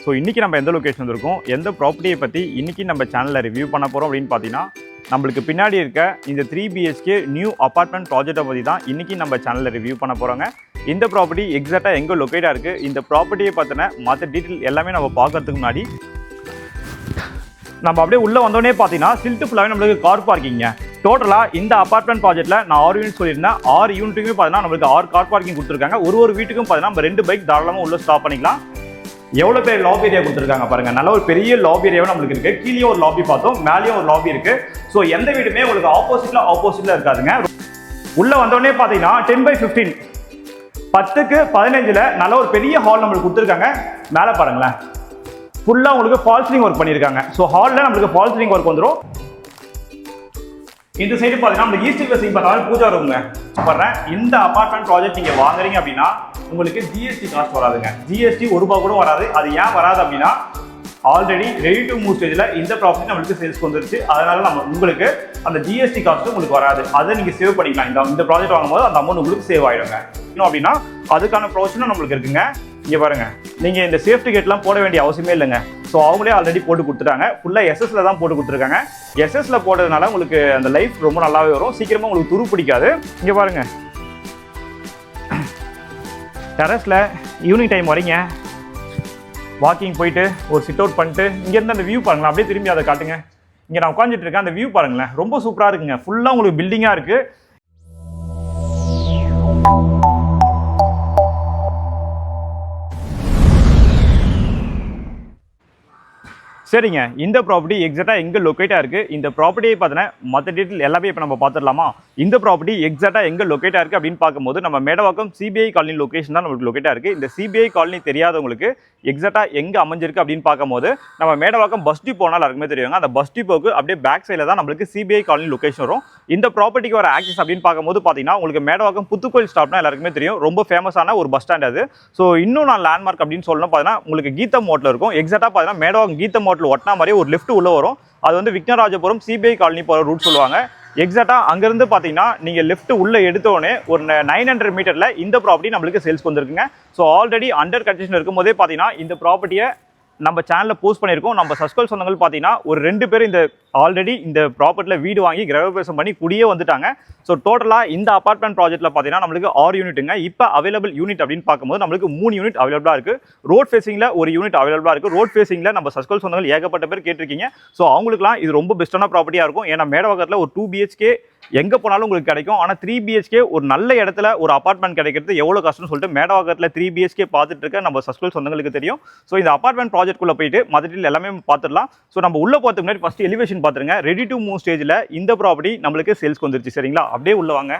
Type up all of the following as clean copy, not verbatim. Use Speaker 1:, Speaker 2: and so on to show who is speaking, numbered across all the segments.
Speaker 1: So இன்றைக்கி நம்ம எந்த லொக்கேஷன் வந்திருக்கோம், எந்த ப்ராப்பர்ட்டியை பற்றி இன்றைக்கி நம்ம சேனலில் ரிவ்யூ பண்ண போகிறோம் அப்படின்னு பார்த்தீங்கன்னா, நம்மளுக்கு பின்னாடி இருக்க இந்த 3 BHK நியூ அப்பார்ட்மெண்ட் ப்ராஜெக்ட்டை பற்றி தான் இன்றைக்கி நம்ம சேனலில் ரிவ்யூ பண்ண போகிறோங்க. இந்த ப்ராப்பர்ட்டி எக்ஸாக்டாக எங்கே லொக்கேட்டாக இருக்குது, இந்த ப்ராப்பர்ட்டியை பற்றின மற்ற டீட்டெயில் எல்லாமே நம்ம பார்க்கறதுக்கு முன்னாடி நம்ம அப்படியே உள்ளே வந்தோடனே பார்த்தீங்கன்னா சில்ட்டு ஃபுல்லாகவே நம்மளுக்கு கார் பார்க்கிங்க. டோட்டலாக இந்த அப்பார்ட்மெண்ட் ப்ராஜெக்ட்டில் நான் 6 யூனிட் சொல்லியிருந்தேன். 6 யூனிட்டுக்குமே பார்த்தீங்கன்னா நம்மளுக்கு 6 கார் பார்க்கிங் கொடுத்துருக்காங்க. ஒரு வீட்டுக்கும் பார்த்தீங்கன்னா நம்ம 2 பைக் தாராளமாக உள்ளே ஸ்டாப் பண்ணிக்கலாம். எவ்வளோ பேர் லாபி ஏரியா கொடுத்துருக்காங்க பாருங்க. நல்ல ஒரு பெரிய லாபி ஏரியாவும் நம்மளுக்கு இருக்கு. கீழே ஒரு லாபி பார்த்தோம், மேலேயும் ஒரு லாபி இருக்கு. ஸோ எந்த வீடுமே உங்களுக்கு ஆப்போசிட்ல இருக்காதுங்க. உள்ள வந்தோடனே பார்த்தீங்கன்னா 10/15 10க்கு 15ல் நல்ல ஒரு பெரிய ஹால் நம்மளுக்கு கொடுத்துருக்காங்க. மேலே பாருங்களேன், ஃபுல்லாக உங்களுக்கு ஃபால் சீலிங் ஒர்க் பண்ணியிருக்காங்க. ஸோ ஹாலில் நம்மளுக்கு ஃபால் சீலிங் ஒர்க் வந்துடும். இந்த சைடு பார்த்தீங்கன்னா நம்ம ஈஸ்ட் ஃபேசிங் பார்த்தாலும் பூஜா ரூமுங்க. சொல்றேன், இந்த அப்பார்ட்மெண்ட் ப்ராஜெக்ட் நீங்கள் வாங்குறீங்க அப்படின்னா உங்களுக்கு ஜிஎஸ்டி காஸ்ட் வராதுங்க. ஜிஎஸ்டி ₹1 கூட வராது. அது ஏன் வராது அப்படின்னா ஆல்ரெடி ரெடி டு மூவ் ஸ்டேஜில் இந்த ப்ராப்பர்ட்டி நம்மளுக்கு சேல்ஸ்க்கு வந்துருச்சு. அதனால நம்ம உங்களுக்கு அந்த ஜிஎஸ்டி காஸ்ட்டும் உங்களுக்கு வராது. அதை நீங்கள் சேவ் பண்ணிக்கலாம். இந்த ப்ராஜெக்ட் வாங்கும்போது அந்த அமௌண்ட் உங்களுக்கு சேவ் ஆகிடுங்க. இன்னும் அப்படின்னா அதுக்கான ப்ரொவிஷனும் நம்மளுக்கு இருக்குங்க. இங்கே பாருங்க, நீங்கள் இந்த சேஃப்டி கேட்லாம் போட வேண்டிய அவசியமே இல்லைங்க. ஸோ அவங்களே ஆல்ரெடி போட்டு கொடுத்துட்டாங்க. ஃபுல்லாக எஸ்எஸ்ல தான் போட்டு கொடுத்துருக்காங்க. எஸ்எஸ்ல போட்டதுனால உங்களுக்கு அந்த லைஃப் ரொம்ப நல்லாவே வரும். சீக்கிரமாக உங்களுக்கு துரு பிடிக்காது. இங்கே பாருங்க, டெரஸில் ஈவினிங் டைம் வரீங்க, வாக்கிங் போயிட்டு ஒரு சிட் அவுட் பண்ணிட்டு இங்கேருந்து அந்த வியூ பாருங்களேன். அப்படியே திரும்பி அதை காட்டுங்க. இங்கே நான் உட்காந்துட்டு இருக்கேன், அந்த வியூ பாருங்களேன், ரொம்ப சூப்பராக இருக்குங்க. ஃபுல்லாக உங்களுக்கு பில்டிங்காக இருக்குது. சரிங்க, இந்த ப்ராப்பர்ட்டி எக்ஸாக்டாக எங்கே லொக்கேட்டாக இருக்குது, இந்த ப்ராப்பர்ட்டியை பார்த்தீங்கன்னா மற்ற டீட்டெயில் எல்லாமே இப்போ நம்ம பார்த்துடலாமா. இந்த ப்ராப்பர்ட்டி எக்ஸாக்டாக எங்கே லொக்கேட்டாக இருக்குது அப்படின்னு பார்க்கும்போது நம்ம மேடவாக்கம் சிபிஐ காலனி லொக்கேஷன் தான் நம்மளுக்கு லொக்கேட்டாக இருக்குது. இந்த சிபிஐ காலனி தெரியாதவங்களுக்கு எக்ஸாக்டாக எங்கே அமைஞ்சிருக்கு அப்படின்னு பார்க்கும்போது நம்ம மேடவாக்கம் பஸ் டிப்போ எல்லாருக்குமே தெரியுங்க. அந்த பஸ் டிப்போக்கு அப்படியே பேக் சைடில் தான் நம்மளுக்கு சிபிஐ காலனி லொக்கேஷன் வரும். இந்த ப்ராப்பர்ட்டிக்கு வர ஆக்சஸ் அப்படின்னு பார்க்கும்போது பார்த்தீங்கன்னா உங்களுக்கு மேடவாக்கம் புத்துக்கோயில் ஸ்டாப்னா எல்லாருக்குமே தெரியும். ரொம்ப ஃபேமஸான ஒரு பஸ் ஸ்டாண்ட் அது. ஸோ இன்னும் நான் லேண்ட்மார்க் அப்படின்னு சொல்லணும் பார்த்தீங்கன்னா உங்களுக்கு கீதம் ஹோட்டல் இருக்கும். எக்ஸாக்டாக பார்த்தீங்கன்னா மேடவாக்கம் கீதம் ஹோட்டல் ஒட்டினா மாதிரி ஒரு லெஃப்ட் உள்ள வரும். அது வந்து விக்னராஜபுரம் சிபிஐ காலனி போகிற ரூட் சொல்லுவாங்க. எக்ஸாக்டாக அங்கேருந்து பார்த்தீங்கன்னா நீங்கள் லெஃப்ட் உள்ள எடுத்தோடனே ஒரு 900 மீட்டரில் இந்த ப்ராப்பர்ட்டி நம்மளுக்கு சேல்ஸ் வந்துருக்குங்க. ஸோ ஆல்ரெடி அண்டர் கன்ஸ்ட்ரக்ஷன் இருக்கும்போதே பார்த்தீங்கன்னா இந்த ப்ராப்பர்ட்டியை நம்ம சேனலில் போஸ்ட் பண்ணியிருக்கோம். நம்ம சப்ஸ்கிரைப் சொந்தங்கள் பார்த்தீங்கன்னா ஒரு 2 பேர் இந்த ஆல்ரெடி இந்த ப்ராப்பர்ட்டியில் வீடு வாங்கி கிரகப்பிரவேசம் பண்ணி குடியே வந்துட்டாங்க. ஸோ டோட்டலாக இந்த அப்பார்ட்மெண்ட் ப்ராஜெக்ட்டில் பார்த்தீங்கன்னா நம்மளுக்கு 6 யூனிட்டுங்க. இப்போ அவைலபிள் யூனிட் அப்படின்னு பார்க்கும்போது நம்மளுக்கு 3 யூனிட் அவைலபிளாக இருக்குது. ரோட் ஃபேசிங்கில் ஒரு யூனிட் அவைலபிளாக இருக்குது. ரோட் ஃபேசிங்கில் நம்ம சப்ஸ்கிரைப் சொந்தங்கள் ஏகப்பட்ட பேர் கேட்டிருக்கீங்க. ஸோ அவங்களுக்குலாம் இது ரொம்ப பெஸ்ட்டான ப்ராப்பர்ட்டியாக இருக்கும். ஏன்னா மேடவாக்கத்தில் ஒரு 2 BHK எங்கே போனாலும் உங்களுக்கு கிடைக்கும். ஆனால் 3 BHK ஒரு நல்ல இடத்துல ஒரு அப்பார்ட்மெண்ட் கிடைக்கிறது எவ்வளோ கஷ்டம்னு சொல்லிட்டு மேடவாக்கத்தில் 3 BHK பார்த்துட்டு இருக்க நம்ம சப்ஸ்கிரைப் சொந்தங்களுக்கு தெரியும். ஸோ இந்த அப்பார்ட்மெண்ட் ப்ராஜெக்ட்குள்ளே போயிட்டு மற்ற எல்லாமே பார்த்துடலாம். ஸோ நம்ம உள்ள போகிறதுக்கு முன்னாடி ஃபஸ்ட் எலிவேஷன் பார்த்துருங்க. ரெடி டு மூவ் ஸ்டேஜில் இந்த ப்ராப்பர்ட்டி நம்மளுக்கு சேல்ஸ்க்கு வந்துருச்சு. சரிங்களா, அப்படியே உள்ள வாங்க.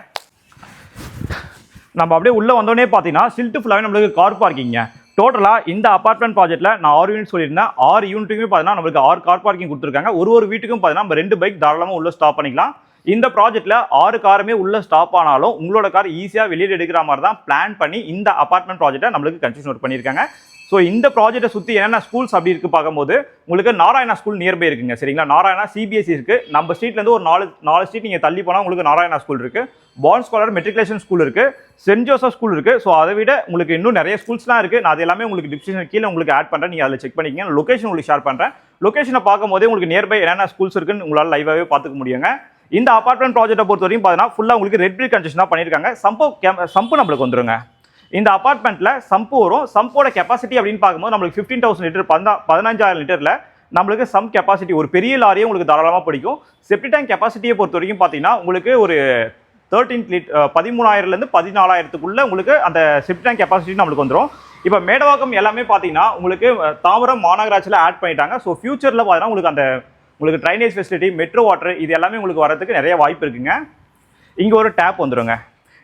Speaker 1: நம்ம அப்படியே உள்ள வந்தோடனே பார்த்தீங்கன்னா சில்ட்டு ஃபுல்லாகவே நம்மளுக்கு கார் பார்க்கிங்க. டோட்டலாக இந்த அப்பார்ட்மெண்ட் ப்ராஜெக்ட்டில் நான் 6 யூனிட் சொல்லியிருந்தேன். 6 யூனிட்டுக்குமே பார்த்தீங்கன்னா நம்மளுக்கு 6 கார் பார்க்கிங் கொடுத்துருக்காங்க. ஒரு வீட்டுக்கும் பார்த்தீங்கன்னா நம்ம 2 பைக் தாராளமாக உள்ள ஸ்டாப் பண்ணிக்கலாம். இந்த ப்ராஜெக்ட்டில் 6 காருமே உள்ள ஸ்டாப் ஆனாலும் உங்களோட கார் ஈஸியாக வெளியில் எடுக்கிற மாதிரி தான் பிளான் பண்ணி இந்த அப்பார்ட்மெண்ட் ப்ராஜெக்ட்டை நம்மளுக்கு கன்ஸ்ட்ரக்ஷன் ஒர்க் பண்ணியிருக்காங்க. ஸோ இந்த ப்ராஜெக்ட்டை சுற்றி என்னென்ன ஸ்கூல்ஸ் அப்படி இருக்குது பார்க்கும்போது உங்களுக்கு நாராயணா ஸ்கூல் நியர்பை இருக்குங்க. சரிங்களா, நாராயணா CBSE இருக்குது. நம்ம ஸ்ட்ரீட்லேருந்து ஒரு 4 ஸ்ட்ரீட் நீங்கள் தள்ளி போனால் உங்களுக்கு நாராயணா ஸ்கூல் இருக்குது. பான் ஸ்காலர் மெட்ரிகுலேஷன் ஸ்கூல் இருக்குது. சென்ட் ஜோசப் ஸ்கூல் இருக்குது. ஸோ அதை விட உங்களுக்கு இன்னும் நிறைய ஸ்கூல்ஸ்லாம் இருக்குது. நான் அது எல்லாமே உங்களுக்கு டிஸ்கிரிப்ஷன் கீழே உங்களுக்கு ஆட் பண்ணுறேன். நீங்கள் அதில் செக் பண்ணிக்கங்க. லொக்கேஷன் உங்களுக்கு ஷேர் பண்ணுறேன். லொக்கேஷனை பார்க்கும்போதே உங்களுக்கு நியர்பை என்னென்ன ஸ்கூல்ஸ் இருக்குன்னு உங்களால் லைவாகவே பார்த்துக்க முடியுங்க. இந்த அப்பார்ட்மெண்ட் ப்ராஜெக்ட்டை பொறுத்த வரைக்கும் பார்த்தீங்கன்னா ஃபுல்லாக உங்களுக்கு ரெட் பிரிக் கன்ஸ்ட்ரக்ஷன் பண்ணியிருக்காங்க. சம்பு நம்மளுக்கு வந்துருங்க. இந்த அப்பார்ட்மெண்ட்டில் சம்பு வரும். சம்போட கெப்பாசிட்டி அப்படின்னு பார்க்கும்போது நம்மளுக்கு 15,000 லிட்டர் 15,000 லிட்டரில் நம்மளுக்கு சம் கெப்பாசிட்டி ஒரு பெரிய லாரியே உங்களுக்கு தாராளமாக பிடிக்கும். செப்டி டேங்க் கெப்பாசிட்டியை பொறுத்த வரைக்கும் பார்த்தீங்கன்னா உங்களுக்கு ஒரு 13,000லேருந்து 14,000க்குள்ளே உங்களுக்கு அந்த செப்டி டேங்க் கெப்பாசிட்டி நம்மளுக்கு வந்துடும். இப்போ மேடவாக்கம் எல்லாமே பார்த்தீங்கன்னா உங்களுக்கு தாம்பரம் மாநகராட்சியில் ஆட் பண்ணிட்டாங்க. ஸோ ஃபியூச்சரில் பார்த்தீங்கன்னா உங்களுக்கு ட்ரைனேஜ் ஃபெசிலிட்டி, மெட்ரோ வாட்டர் இது எல்லாமே உங்களுக்கு வரதுக்கு நிறைய வாய்ப்பு இருக்குங்க. இங்கே ஒரு டேப் வந்துடுங்க.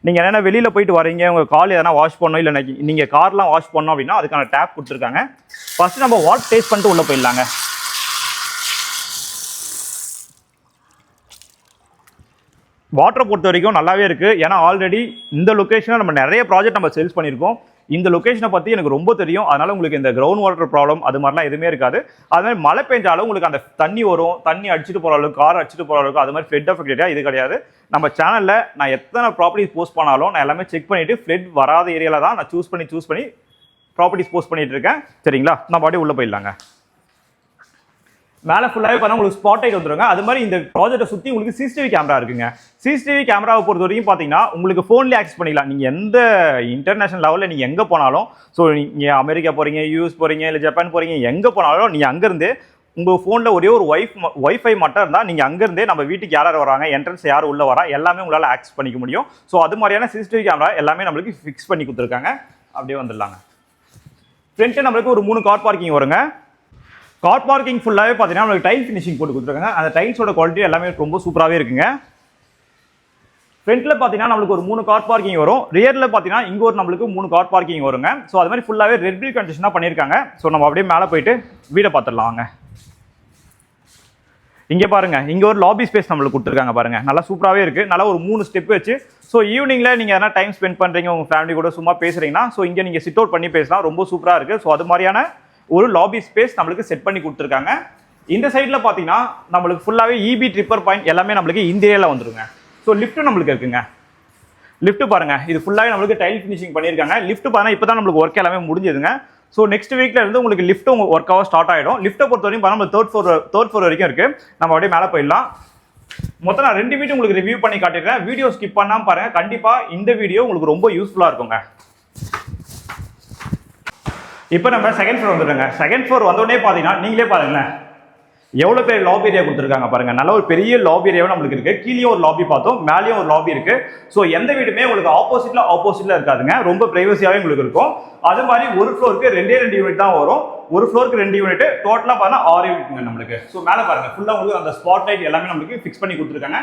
Speaker 1: நீங்கள் என்னென்ன வெளியில் போயிட்டு வரீங்க, உங்கள் கால் எதனா வாஷ் பண்ணணும், இல்லை நீங்கள் கார்லாம் வாஷ் பண்ணோம் அப்படின்னா அதுக்கான டேப் கொடுத்துருக்காங்க. ஃபஸ்ட்டு நம்ம வாட்டர் டேஸ்ட் பண்ணிட்டு உள்ளே போயிடலாங்க. வாட்டரை பொறுத்த வரைக்கும் நல்லாவே இருக்குது. ஏன்னா ஆல்ரெடி இந்த லொக்கேஷனில் நம்ம நிறைய ப்ராஜெக்ட் நம்ம சேல்ஸ் பண்ணியிருக்கோம். இந்த லொக்கேஷனை பற்றி எனக்கு ரொம்ப தெரியும். அதனால் உங்களுக்கு இந்த கிரவுண்ட் வாட்டர் ப்ராப்ளம் அது மாதிரிலாம் எதுவுமே இருக்காது. அது மாதிரி மழை பெஞ்சாலும் உங்களுக்கு அந்த தண்ணி வரும், தண்ணி அடிச்சுட்டு போகிற அளவுக்கு, கார் அடிச்சுட்டு போகிற அளவுக்கு அது மாதிரி ஃப்ளட் அஃபெக்டடாக இது கிடையாது. நம்ம சேனலில் நான் எத்தனை ப்ராப்பர்ட்டிஸ் போஸ்ட் பண்ணாலும் நான் எல்லாமே செக் பண்ணிவிட்டு ஃப்ளட் வராத ஏரியாவில் தான் நான் சூஸ் பண்ணி ப்ராப்பர்ட்டிஸ் போஸ்ட் பண்ணிட்டு இருக்கேன். சரிங்களா, நான் பாடி உள்ள போயிடலாங்க. மேலே ஃபுல்லாகவே பார்த்தா உங்களுக்கு ஸ்பாட் லைட் வந்துருங்க. அது மாதிரி இந்த ப்ராஜெக்ட்டை சுற்றி உங்களுக்கு சிசிடிவி கேமரா இருக்குங்க. சிசிடிவி கேமராவை பொறுத்த வரைக்கும் பார்த்தீங்கன்னா உங்களுக்கு ஃபோன்லேயே ஆக்சஸ் பண்ணிக்கலாம். நீங்கள் எந்த இன்டர்நேஷனல் லெவலில் நீங்கள் எங்கே போனாலும், ஸோ நீங்கள் அமெரிக்கா போகிறீங்க, யூஎஸ் போகிறீங்க, இல்லை ஜப்பான் போகிறீங்க, எங்கே போனாலும் நீங்கள் அங்கேருந்து உங்கள் ஃபோனில் ஒரே ஒரு ஒய்ஃபை மட்டும் இருந்தால் நீங்கள் அங்கேருந்தே நம்ம வீட்டுக்கு யார் வராங்க, என்ட்ரன்ஸ் யார் உள்ள வரா எல்லாமே உங்களால் ஆக்சஸ் பண்ணிக்க முடியும். ஸோ அது மாதிரியான சிசிடிவி கேமரா எல்லாமே நம்மளுக்கு ஃபிக்ஸ் பண்ணி கொடுத்துருக்காங்க. அப்படியே வந்துடலாங்க. ஃப்ரண்ட்டு நம்மளுக்கு ஒரு 3 கார் பார்க்கிங் வருங்க. கார் பார்க்கிங் ஃபுல்லாகவே பார்த்தீங்கன்னா நம்மளுக்கு டைல் ஃபினிஷிங் போட்டு கொடுத்துருக்காங்க. அந்த டைல்ஸோட குவாலிட்டி எல்லாமே ரொம்ப சூப்பராகவே இருக்குங்க. ஃப்ரண்ட்டில் பார்த்தீங்கன்னா நம்மளுக்கு ஒரு 3 கார் பார்க்கிங் வரும். ரியரில் பார்த்தீங்கன்னா இங்கே ஒரு நம்மளுக்கு 3 கார் பார்க்கிங் வருங்க. ஸோ அது மாதிரி ஃபுல்லாகவே ரெட் பில் கண்டிஷனாக பண்ணியிருக்காங்க. ஸோ நம்ம அப்படியே மேலே போயிட்டு வீடை பார்த்துடலாம் வாங்க. இங்கே பாருங்க, இங்கே ஒரு லாபி ஸ்பேஸ் நம்மளுக்கு கொடுத்துருக்காங்க பாருங்க. நல்லா சூப்பராகவே இருக்குது. நல்லா ஒரு 3 ஸ்டெப் வச்சு. ஸோ ஈவினிங்கில் நீங்கள் எதனா டைம் ஸ்பெண்ட் பண்ணுறீங்க, உங்கள் ஃபேமிலி கூட சும்மா பேசுகிறீங்கன்னா, ஸோ இங்கே நீங்கள் சிட் அவுட் பண்ணி பேசலாம். ரொம்ப சூப்பராக இருக்குது. ஸோ அது மாதிரியான ஒரு லாபி ஸ்பேஸ் நம்மளுக்கு செட் பண்ணி கொடுத்துருக்காங்க. இந்த சைடில் பார்த்தீங்கன்னா நம்மளுக்கு ஃபுல்லாகவே இபி ட்ரிப்பர் பாயிண்ட் எல்லாமே நம்மளுக்கு இந்த ஏரியாவில் வந்துருங்க. ஸோ லிஃப்ட்டும் நம்மளுக்கு இருக்குங்க. லிஃப்ட் பாருங்க, இது ஃபுல்லாகவே நம்மளுக்கு டைல் ஃபினிஷிங் பண்ணியிருக்காங்க. லிஃப்ட் பாருங்க, இப்போ தான் நம்மளுக்கு ஒர்க் எல்லாமே முடிஞ்சதுங்க. ஸோ நெக்ஸ்ட் வீக்ல இருந்து உங்களுக்கு லிஃப்ட்டும் ஒர்க் ஆக ஸ்டார்ட் ஆகிடும். லிஃப்ட்டை பொறுத்த வரைக்கும் பாருங்க, தேர்ட் ஃப்ளோர் வரைக்கும் இருக்கு. நம்ம அப்படியே மேலே போயிடலாம். மொத்தம் நான் 2 வீடியோ உங்களுக்கு ரிவ்யூ பண்ணி காட்டிடுறேன். வீடியோ ஸ்கிப் பண்ணாமல் பாருங்க. கண்டிப்பாக இந்த வீடியோ உங்களுக்கு ரொம்ப யூஸ்ஃபுல்லாக இருக்குங்க. இப்போ நம்ம செகண்ட் ஃப்ளோர் வந்துடுங்க. செகண்ட் ஃப்ளோர் வந்தோடனே பார்த்தீங்கன்னா நீங்களே பாருங்களேன், எவ்வளோ பெரிய லாபி ஏரியா கொடுத்துருக்காங்க பாருங்க. நல்ல ஒரு பெரிய லாபி ஏரியாவும் நம்மளுக்கு இருக்கு. கீழே ஒரு லாபி பார்த்தோம், மேலேயும் ஒரு லாபி இருக்கு. ஸோ எந்த வீடுமே உங்களுக்கு ஆப்போசிட்ல இருக்காதுங்க. ரொம்ப பிரைவசியாகவே உங்களுக்கு இருக்கும். அது மாதிரி ஒரு ஃப்ளோருக்கு 2 யூனிட் தான் வரும். ஒரு ஃப்ளோருக்கு 2 யூனிட், டோட்டலாக பார்த்தா 6 யூனிட் நம்மளுக்கு. ஸோ மேலே பாருங்க, ஃபுல்லாக உங்களுக்கு அந்த ஸ்பாட் லைட் எல்லாமே நம்மளுக்கு ஃபிக்ஸ் பண்ணி கொடுத்துருக்காங்க.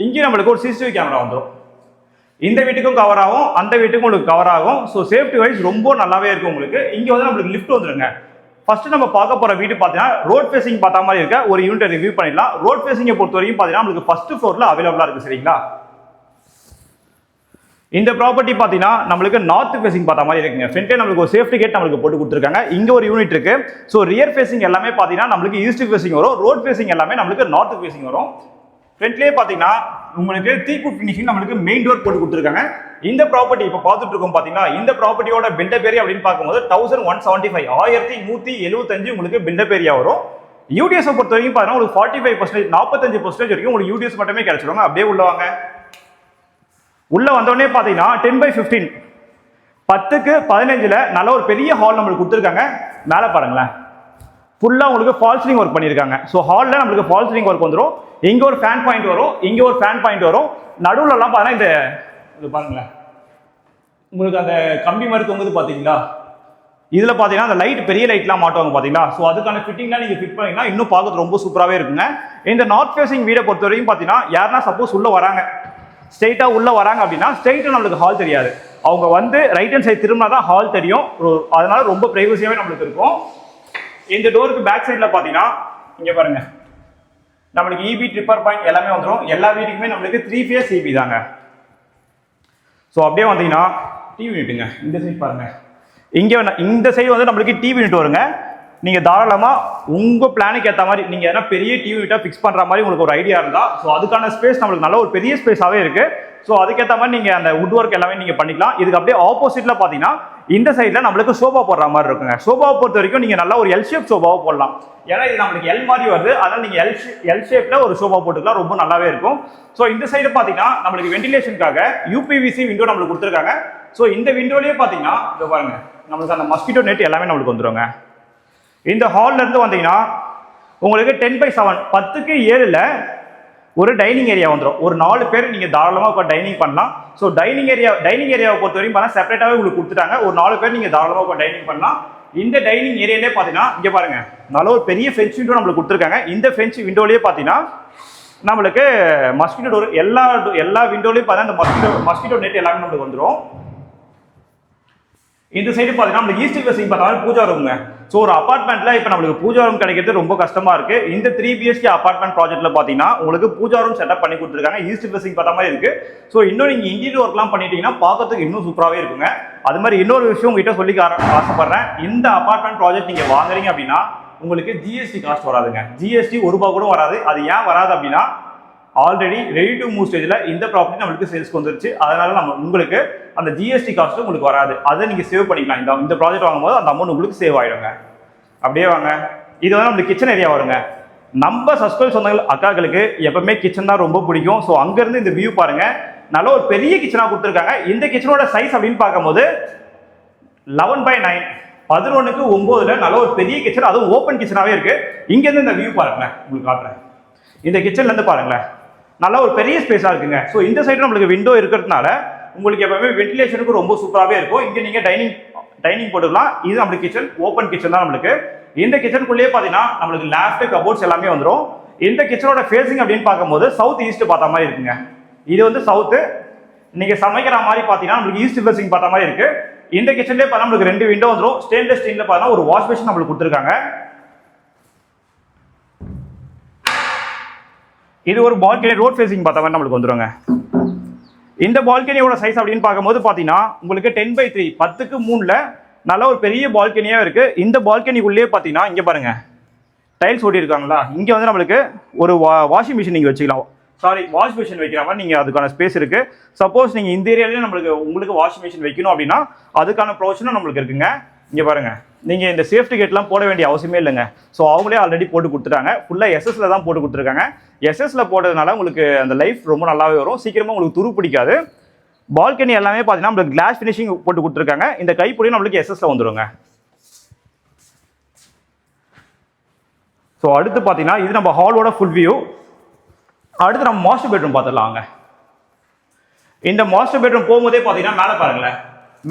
Speaker 1: இங்கே நம்மளுக்கு ஒரு சிசிடிவி கேமரா வந்துடும். இந்த வீட்டுக்கும் கவர் ஆகும், அந்த வீட்டுக்கும் உங்களுக்கு கவர் ஆகும். ஸோ சேஃப்டி வைஸ் ரொம்ப நல்லாவே இருக்கும் உங்களுக்கு. இங்கே வந்து நம்மளுக்கு லிஃப்ட் வந்துருங்க. ஃபர்ஸ்ட் நம்ம பார்க்க போற வீடு பார்த்தீங்கன்னா ரோட் ஃபேசிங் பார்த்த மாதிரி இருக்க ஒரு யூனிட்டை ரிவ்யூ பண்ணிடலாம். ரோட் ஃபேசிங்கை பொறுத்த வரைக்கும் பார்த்தீங்கன்னா நம்மளுக்கு ஃபர்ஸ்ட் ஃப்ளோர்ல அவைலபிளா இருக்கு. சரிங்களா, இந்த ப்ராப்பர்ட்டி பார்த்தீங்கன்னா நம்மளுக்கு நார்த் ஃபேசிங் பார்த்த மாதிரி இருக்குங்க. ஃப்ரண்ட்ல நம்மளுக்கு ஒரு சேஃப்டி கேட் நம்மளுக்கு போட்டு கொடுத்துருக்காங்க. இங்க ஒரு யூனிட் இருக்கு. ஸோ ரியர் ஃபேசிங் எல்லாமே பார்த்தீங்கன்னா நம்மளுக்கு ஈஸ்ட் ஃபேசிங் வரும். ரோட் ஃபேசிங் எல்லாமே நம்மளுக்கு நார்த் ஃபேசிங் வரும். ஃப்ரண்ட்லேயே பார்த்தீங்கன்னா உங்களுக்கு தீக்குட் ஃபினிஷிங் நம்மளுக்கு மெயின் டோர் போட்டு கொடுத்துருக்காங்க. இந்த ப்ராப்பர்ட்டி இப்போ பார்த்துட்டு இருக்கோம் பார்த்தீங்கன்னா, இந்த ப்ராப்பர்ட்டியோட பில்டப் ஏரியா அப்படின்னு பார்க்கும்போது 1175 1175 உங்களுக்கு பில்டப் ஏரியா வரும். யூடிஎஸ் பொறுத்த வரைக்கும் பார்த்தீங்கன்னா உங்களுக்கு 45% 45% வரைக்கும் உங்களுக்கு யூடிஎஸ் மட்டுமே கிடைச்சிருவாங்க. அப்படியே உள்ள வாங்க. உள்ள வந்தோடனே பார்த்தீங்கன்னா 10/15 10க்கு 15ல நல்ல ஒரு பெரிய ஹால் நம்மளுக்கு கொடுத்துருக்காங்க. மேலே பாருங்களேன், ஃபுல்லாக உங்களுக்கு ஃபால் சீலிங் ஒர்க் பண்ணியிருக்காங்க. ஸோ ஹாலில் நம்மளுக்கு ஃபால் சீலிங் ஒர்க் வந்துடும். இங்கே ஒரு ஃபேன் பாயிண்ட் வரும், இங்கே ஒரு ஃபேன் பாயிண்ட் வரும். நடுவுலலாம் பார்த்தீங்கன்னா இது பாருங்களேன், உங்களுக்கு அந்த கம்பி மாதிரி தொங்குது பார்த்தீங்களா, இதில் பார்த்தீங்கன்னா அந்த லைட் பெரிய லைட்லாம் மாட்டுவாங்க பார்த்தீங்களா. ஸோ அதுக்கான ஃபிட்டிங்லாம் நீங்கள் ஃபிட் பண்ணீங்கன்னா இன்னும் பார்க்கறது ரொம்ப சூப்பராகவே இருக்குங்க. இந்த நார்த் ஃபேசிங் வீடை பொறுத்த வரைக்கும் பார்த்தீங்கன்னா யாருன்னா சப்போஸ் உள்ளே வராங்க, ஸ்ட்ரெயிட்டாக உள்ளே வராங்க அப்படின்னா ஸ்ட்ரெயிட்டாக நம்மளுக்கு ஹால் தெரியாது. அவங்க வந்து ரைட் ஹேண்ட் சைடு திரும்பினா தான் ஹால் தெரியும். அதனால ரொம்ப பிரைவசியாகவே நம்மளுக்கு இருக்கும். இந்த டோருக்கு பேக் சைடில் பார்த்தீங்கன்னா இங்கே பாருங்க, நம்மளுக்கு இபி ட்ரிப்பர் பாயிண்ட் எல்லாமே வந்துடும். எல்லா வீட்டுக்குமே நம்மளுக்கு 3 ஃபேஸ் இபி தாங்க. ஸோ அப்படியே வந்தீங்கன்னா டிவி யூனிட்டுங்க. இந்த சைடு பாருங்க, இங்கே இந்த சைடு வந்து நம்மளுக்கு டிவி யூனிட் வருங்க. நீங்கள் தாராளமாக உங்கள் பிளானுக்கு ஏற்ற மாதிரி நீங்கள் எதனா பெரிய டிவி யூனிட்டாக ஃபிக்ஸ் பண்ணுற மாதிரி உங்களுக்கு ஒரு ஐடியா இருந்தால், ஸோ அதுக்கான ஸ்பேஸ் நம்மளுக்கு நல்ல ஒரு பெரிய ஸ்பேஸாகவே இருக்குது. ஸோ அதுக்கேற்ற மாதிரி நீங்கள் அந்த வுட் ஒர்க் எல்லாமே நீங்கள் பண்ணிக்கலாம். இதுக்கு அப்படியே ஆப்போசிட்டில் பார்த்தீங்கன்னா இந்த சைடில் நம்மளுக்கு சோபா போடுற மாதிரி இருக்குங்க. சோபாவை பொறுத்த வரைக்கும் நீங்கள் நல்லா ஒரு எல் ஷேப் சோபாவை போடலாம். ஏன்னா இது நம்மளுக்கு எல் மாதிரி வருது, அதனால் நீங்கள் எல் ஷேப்பில் ஒரு சோபா போட்டுக்கலாம், ரொம்ப நல்லாவே இருக்கும். ஸோ இந்த சைடு பார்த்தீங்கன்னா நம்மளுக்கு வென்டிலேஷனுக்காக யூபிவிசி விண்டோ நம்மளுக்கு கொடுத்துருக்காங்க. ஸோ இந்த விண்டோலேயே பார்த்தீங்கன்னா இதை பாருங்க, நம்மளுக்கு அந்த மஸ்கிட்டோ நெட் எல்லாமே நம்மளுக்கு வந்துருங்க. இந்த ஹால்ல இருந்து வந்தீங்கன்னா உங்களுக்கு 10/7 10க்கு 7ல ஒரு டைனிங் ஏரியா வந்துடும். ஒரு 4 பேர் நீங்கள் தாராளமாக டைனிங் பண்ணலாம். ஸோ டைனிங் ஏரியாவை பொறுத்த வரைக்கும் பார்த்தா செப்பரேட்டாகவே உங்களுக்கு கொடுத்துட்டாங்க. ஒரு 4 பேர் நீங்கள் தாராளமாக டைனிங் பண்ணலாம். இந்த டைனிங் ஏரியாலே பார்த்தீங்கன்னா இங்கே பாருங்க, நல்ல ஒரு பெரிய ஃப்ரெஞ்ச் விண்டோ நம்மளுக்கு கொடுத்துருக்காங்க. இந்த ஃப்ரெஞ்ச் விண்டோலேயே பார்த்தீங்கன்னா நம்மளுக்கு மஸ்கிட்டோ டோர் எல்லா விண்டோலையும் பார்த்தீங்கன்னா இந்த மஸ்கிட்டோ நெட் எல்லாமே நம்மளுக்கு வந்துடும். இந்த சைடு பார்த்தீங்கன்னா நம்மளுக்கு ஈஸ்ட் ஃபேசிங் பார்த்தா பூஜா ரூம்ங்க. ஸோ ஒரு அப்பார்ட்மெண்ட்டில் இப்போ நம்மளுக்கு பூஜா ரூம் கிடைக்கிறது ரொம்ப கஷ்டமாக இருக்குது. இந்த 3 BHK அப்பார்ட்மெண்ட் ப்ராஜெக்ட்டில் பார்த்தீங்கன்னா உங்களுக்கு பூஜா ரூம் செட்டப் பண்ணி கொடுத்துருக்காங்க. ஈஸ்ட் ஃபேசிங் பார்த்த மாதிரி இருக்குது. ஸோ இன்னும் நீங்கள் இன்டீரியர் ஒர்க்லாம் பண்ணிட்டீங்கன்னா பார்க்கறதுக்கு இன்னும் சூப்பராகவே இருக்குங்க. அது மாதிரி இன்னொரு விஷயம் உங்ககிட்ட சொல்லிக்க ஆசைப்படுறேன். இந்த அப்பார்ட்மெண்ட் ப்ராஜெக்ட் நீங்கள் வாங்குறீங்க அப்படின்னா உங்களுக்கு ஜிஎஸ்டி காஸ்ட் வராதுங்க. ஜிஎஸ்டி ₹1 கூட வராது. அது ஏன் வராது அப்படின்னா ஆல்ரெடி ரெடி டு மூவ் ஸ்டேஜில் இந்த ப்ராப்பர்ட்டி நம்மளுக்கு சேல்ஸ்க்கு வந்துருச்சு. அதனால நம்ம உங்களுக்கு அந்த ஜிஎஸ்டி காஸ்ட்டும் உங்களுக்கு வராது. அதை நீங்கள் சேவ் பண்ணிக்கலாம். இந்த ப்ராஜெக்ட் வாங்கும்போது அந்த அமௌண்ட் உங்களுக்கு சேவ் ஆகிடுங்க. அப்படியே வாங்க. இது வந்து நம்மளுக்கு கிச்சன் ஏரியா வருங்க. நம்ம சப்ஸ்கிரைப் சொந்தங்கள் அக்காக்களுக்கு எப்பவுமே கிச்சன் தான் ரொம்ப பிடிக்கும். ஸோ அங்கேருந்து இந்த வியூ பாருங்க, நல்ல ஒரு பெரிய கிச்சனாக கொடுத்துருக்காங்க. இந்த கிச்சனோட சைஸ் அப்படின்னு பார்க்கும்போது 11/9, 11க்கு 9 நல்ல ஒரு பெரிய கிச்சன், அதுவும் ஓப்பன் கிச்சனாகவே இருக்கு. இங்கேருந்து இந்த வியூ பாருங்களேன், உங்களுக்கு காட்டுறேன். இந்த கிச்சன்லேருந்து பாருங்களேன், நல்ல ஒரு பெரிய ஸ்பேஸாக இருக்குங்க. ஸோ இந்த சைடு நம்மளுக்கு விண்டோ இருக்கிறதுனால உங்களுக்கு எப்பவுமே வென்டிலேஷனுக்கு ரொம்ப சூப்பராகவே இருக்கும். இங்கே நீங்கள் டைனிங் போட்டுக்கலாம். இது நம்மளுக்கு கிச்சன், ஓப்பன் கிச்சன் தான் நம்மளுக்கு. இந்த கிச்சனுக்குள்ளேயே பார்த்தீங்கன்னா நம்மளுக்கு லேஃப்ட் கபோர்ட்ஸ் எல்லாமே வந்துடும். இந்த கிச்சனோட ஃபேஸிங் அப்படின்னு பார்க்கும்போது சவுத் ஈஸ்ட் பார்த்த மாதிரி இருக்குங்க. இது வந்து சவுத்து. நீங்கள் சமைக்கிற மாதிரி பார்த்தீங்கன்னா நம்மளுக்கு ஈஸ்ட் ஃபேஸிங் பார்த்த மாதிரி இருக்கு. இந்த கிச்சன்லேயே பார்த்தா நம்மளுக்கு 2 விண்டோ வந்துடும். ஸ்டெயின்லெஸ் ஸ்டீலில் பார்த்தா ஒரு வாஷ் பேஷன் நம்மளுக்கு கொடுத்துருக்காங்க. இது ஒரு பால்கனி, ரோட் ஃபேஸிங் பார்த்த மாதிரி நம்மளுக்கு வந்துருங்க. இந்த பால்கனியோட சைஸ் அப்படின்னு பார்க்கும்போது பார்த்தீங்கன்னா உங்களுக்கு 10/3, 10க்கு 3ல நல்ல ஒரு பெரிய பால்கனியாக இருக்கு. இந்த பால்கனிக்குள்ளேயே பார்த்தீங்கன்னா இங்கே பாருங்க, டைல்ஸ் ஓட்டியிருக்காங்களா. இங்கே வந்து நம்மளுக்கு ஒரு வாஷிங் மிஷின் நீங்கள் வச்சுக்கலாம். வாஷ் மிஷின் வைக்கிற மாதிரி நீங்கள் அதுக்கான ஸ்பேஸ் இருக்கு. சப்போஸ் நீங்கள் இந்த ஏரியாலேயே உங்களுக்கு வாஷிங் மிஷின் வைக்கணும் அப்படின்னா அதுக்கான ப்ரொவிஷனும் நம்மளுக்கு இருக்குங்க. இங்கே பாருங்க, நீங்கள் இந்த சேஃப்டி கேட்லாம் போட வேண்டிய அவசியமே இல்லைங்க. ஸோ அவங்களே ஆல்ரெடி போட்டு கொடுத்துட்டாங்க. ஃபுல்லாக எஸ்எஸ்ல தான் போட்டு கொடுத்துருக்காங்க. எஸ்எஸ்ல போட்டதுனால உங்களுக்கு அந்த லைஃப் ரொம்ப நல்லாவே வரும். சீக்கிரமாக உங்களுக்கு துரு பிடிக்காது. பால்கனி எல்லாமே பார்த்தீங்கன்னா நம்மளுக்கு கிளாஸ் ஃபினிஷிங் போட்டு கொடுத்துருக்காங்க. இந்த கைப்பொடியும் நம்மளுக்கு எஸ்எஸ்ல வந்துருங்க. ஸோ அடுத்து பார்த்தீங்கன்னா இது நம்ம ஹாலோட ஃபுல் வியூ. அடுத்து நம்ம மாஸ்டர் பெட்ரூம் பார்த்துடலாங்க. இந்த மாஸ்டர் பெட்ரூம் போகும்போதே பார்த்தீங்கன்னா மேலே பாருங்களேன்,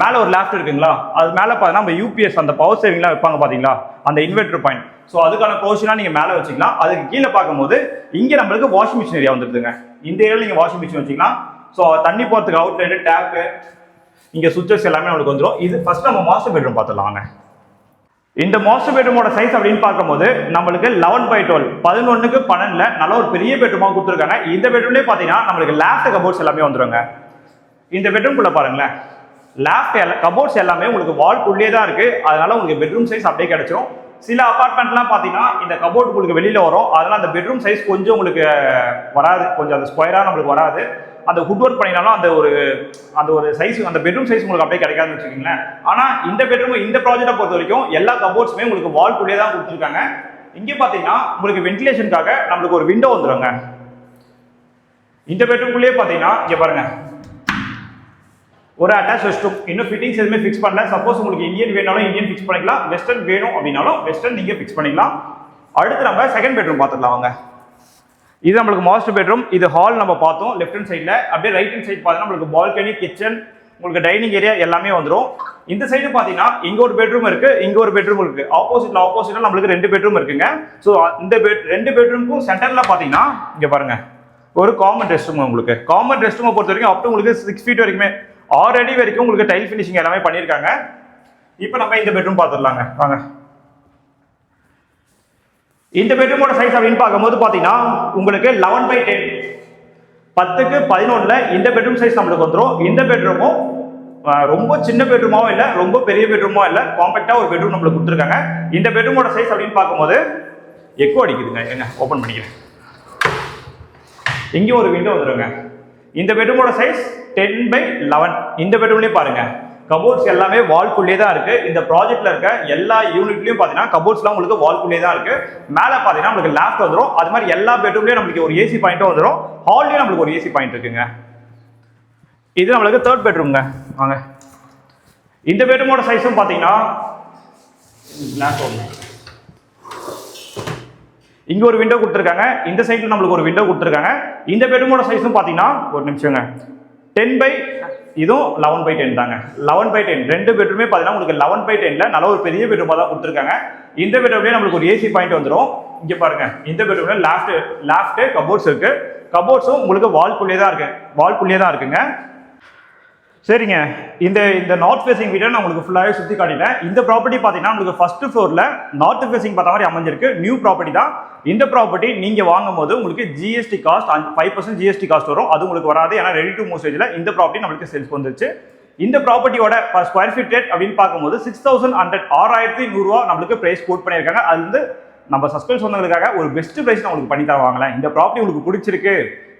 Speaker 1: மேலே ஒரு லேப்ட் இருக்குங்களா, அது மேலே பார்த்தீங்கன்னா நம்ம யூபிஎஸ் அந்த பவர் சேவிங்லாம் வைப்பாங்க பார்த்தீங்களா, அந்த இன்வெர்டர் பாயிண்ட். ஸோ அதுக்கான ப்ரொவிஷனாக நீங்கள் மேலே வச்சுக்கலாம். அதுக்கு கீழே பார்க்கும்போது இங்கே நம்மளுக்கு வாஷிங் மிஷின் ஏரியா வந்துருதுங்க. இந்த ஏரியாவில் நீங்கள் வாஷிங் மிஷின் வச்சுக்கலாம். ஸோ தண்ணி போகிறதுக்கு அவுட்லெட்டு, டேப்பு, இங்கே சுவிச்சஸ் எல்லாமே நம்மளுக்கு வந்துடும். இது ஃபர்ஸ்ட் நம்ம மாஸ்டர் பெட்ரூம் பார்த்துடலாங்க. இந்த மாஸ்டர் பெட்ரூமோட சைஸ் அப்படின்னு பார்க்கும்போது நம்மளுக்கு 11/12, 11க்கு 12ல நல்ல ஒரு பெரிய பெட்ரூமாக கொடுத்துருக்காங்க. இந்த பெட்ரூம்லேயே பார்த்தீங்கன்னா நம்மளுக்கு லேப்ட் கபோர்ட்ஸ் எல்லாமே வந்துருங்க. இந்த பெட்ரூம்குள்ளே பாருங்களேன், லேப்ட் கபோர்ட்ஸ் எல்லாமே உங்களுக்கு வால்குள்ளே தான் இருக்கு. அதனால உங்களுக்கு பெட்ரூம் சைஸ் அப்படியே கிடைச்சிடும். சில அபார்ட்மெண்ட்லாம் பார்த்தீங்கன்னா இந்த கபோர்ட் உங்களுக்கு வெளியில வரும். அதனால அந்த பெட்ரூம் சைஸ் கொஞ்சம் உங்களுக்கு வராது, கொஞ்சம் அந்த ஸ்கொயராக நம்மளுக்கு வராது. அந்த ஹுட் ஒர்க் பண்ணினாலும் அந்த ஒரு சைஸ், அந்த பெட்ரூம் சைஸ் உங்களுக்கு அப்படியே கிடைக்காதுன்னு வச்சுக்கோங்களேன். ஆனால் இந்த பெட்ரூம், இந்த ப்ராஜெக்டை பொறுத்த வரைக்கும் எல்லா கபோர்ட்ஸுமே உங்களுக்கு வால்குள்ளே தான் கொடுத்துருக்காங்க. இங்கே பார்த்தீங்கன்னா உங்களுக்கு வென்டிலேஷனுக்காக நம்மளுக்கு ஒரு விண்டோ வந்துருங்க. இந்த பெட்ரூம்குள்ளேயே பார்த்தீங்கன்னா இங்கே பாருங்க, ஒரு அட்டாச் ரெஸ்ட்ரூம். இன்னும் ஃபிட்டிங்ஸ் எதுவுமே ஃபிக்ஸ் பண்ணல. சப்போஸ் உங்களுக்கு இந்தியன் வேணாலும் இந்தியன் ஃபிக்ஸ் பண்ணிக்கலாம், வெஸ்டர்ன் வேணும் அப்படின்னாலும் வெஸ்டர்ன் நீங்கள் ஃபிக்ஸ் பண்ணிக்கலாம். அடுத்து நம்ம செகண்ட் பெட்ரூம் பார்த்துக்கலாம் வாங்க. இது நம்மளுக்கு மாஸ்டர் பெட்ரூம். இது ஹால் நம்ம பார்த்தோம் லெஃப்ட் ஹேண்ட் சைடில். அப்படியே ரைட் ஹேண்ட் சைடு பார்த்தீங்கன்னா நம்மளுக்கு பால்கனி, கிச்சன், உங்களுக்கு டைனிங் ஏரியா எல்லாமே வந்துடும். இந்த சைடு பார்த்தீங்கன்னா இங்க ஒரு பெட்ரூம் இருக்கு, இங்க ஒரு பெட்ரூம் இருக்கு. ஆப்போசிட்ல நம்மளுக்கு 2 பெட்ரூம் இருக்குங்க. ஸோ இந்த 2 பெட்ரூமுக்கும் சென்டர்ல பார்த்தீங்கன்னா இங்க பாருங்க ஒரு காமன் ரெஸ்ட் ரூம். உங்களுக்கு காமன் ரெஸ்ட் ரூமை பொறுத்த வரைக்கும் அப் டு உங்களுக்கு 6 ஃபீட் வரைக்குமே 6 அடி வரைக்கும் உங்களுக்கு டைல் ஃபினிஷிங் எல்லாமே பண்ணியிருக்காங்க. இப்போ நம்ம இந்த பெட்ரூம் பார்த்துடலாங்க வாங்க. இந்த பெட்ரூமோட சைஸ் அப்படின்னு பார்க்கும்போது பார்த்தீங்கன்னா உங்களுக்கு 11/10, 10க்கு 11ல இந்த பெட்ரூம் சைஸ் நம்மளுக்கு வந்துடும். இந்த பெட்ரூமும் ரொம்ப சின்ன பெட்ரூமாவும் இல்லை, ரொம்ப பெரிய பெட்ரூமாவும் இல்லை, காம்பேக்டா ஒரு பெட்ரூம் நம்மளுக்கு கொடுத்துருக்காங்க. இந்த பெட்ரூமோட சைஸ் அப்படின்னு பார்க்கும்போது எக்கோ அடிக்குதுங்க, எங்க ஓப்பன் பண்ணிக்கிறேன். இங்கே ஒரு விண்டோ வந்துருங்க. இந்த பெட்ரூமோட சைஸ் 10/11. இந்த பெட்ரூம்லயே பாருங்க கபோர்ட்ஸ் எல்லாமே வால்குள்ளே தான் இருக்கு. இந்த ப்ராஜெக்ட்ல இருக்க எல்லா யூனிட்லயும் பாத்தீங்கன்னா கபோர்ட்ஸ்லாம் உங்களுக்கு வால்குள்ளே தான் இருக்கு. மேல பாத்தீங்கன்னா உங்களுக்கு லேப்ட் வந்துடும். அது மாதிரி எல்லா பெட்ரூம்லயும் நம்மளுக்கு ஒரு ஏசி பாயிண்ட்டும் வந்துடும். ஹால்லயும் நம்மளுக்கு ஒரு ஏசி பாயிண்ட் இருக்குங்க. இது நம்மளுக்கு தேர்ட் பெட்ரூம்ங்க வாங்க. இந்த பெட்ரூமோட சைஸும் பாத்தீங்கன்னா இங்க ஒரு விண்டோ கொடுத்துருக்காங்க. இந்த சைட்ல நம்மளுக்கு ஒரு விண்டோ கொடுத்துருக்காங்க. இந்த பெட்ரூமோட சைஸும் பாத்தீங்கன்னா ஒரு நிமிஷங்க 10 இதுவும் 11/10 தாங்க. 11/10 2 பெட்ரூமே பாத்தீங்கன்னா உங்களுக்கு 11/10ல நல்ல ஒரு பெரிய பெட்ரூமா தான் கொடுத்துருக்காங்க. இந்த பெட்ரூம்லயே நம்மளுக்கு ஒரு ஏசி பாயிண்ட் வந்துடும். இங்க பாருங்க இந்த பெட்ரூம்ல லேப்ட் கபோர்ட்ஸ் இருக்கு. கபோர்ட்ஸும் உங்களுக்கு வால்குள்ளே தான் இருக்குங்க. சரிங்க, இந்த நார்த் ஃபேசிங் வீடியோ நான் உங்களுக்கு ஃபுல்லாகவே சுற்றி காட்டிட்டேன். இந்த ப்ராப்பர்ட்டி பார்த்தீங்கன்னா உங்களுக்கு ஃபர்ஸ்ட் ஃப்ளோரில் நார்த் ஃபேசிங் பார்த்த மாதிரி அமைஞ்சிருக்கு. நியூ ப்ராப்பர்ட்டி தான். இந்த ப்ராப்பர்ட்டி நீங்கள் வாங்கும் போது உங்களுக்கு ஜிஎஸ்டி காஸ்ட் 5% ஜிஎஸ்டி காஸ்ட் வரும். அது உங்களுக்கு வராது, ஏன்னா ரெடி டு மூவ் ஸ்டேஜில் இந்த ப்ராப்பர்ட்டி நம்மளுக்கு சேல்ஸ் வந்துருச்சு. இந்த ப்ராப்பர்ட்டியோட பர் ஸ்கொயர் ஃபீட் ரேட் அப்படின்னு பார்க்கும்போது 6100 6100 நம்மளுக்கு பிரைஸ் கோட் பண்ணியிருக்காங்க. அது வந்து நம்ம சப்ஸ்கிரைப் சொன்னதுக்காக ஒரு பெஸ்ட் பிரைஸ் நான் உங்களுக்கு பண்ணி தருவாங்களேன். இந்த ப்ராப்பர்ட்டி உங்களுக்கு பிடிச்சிருக்கு,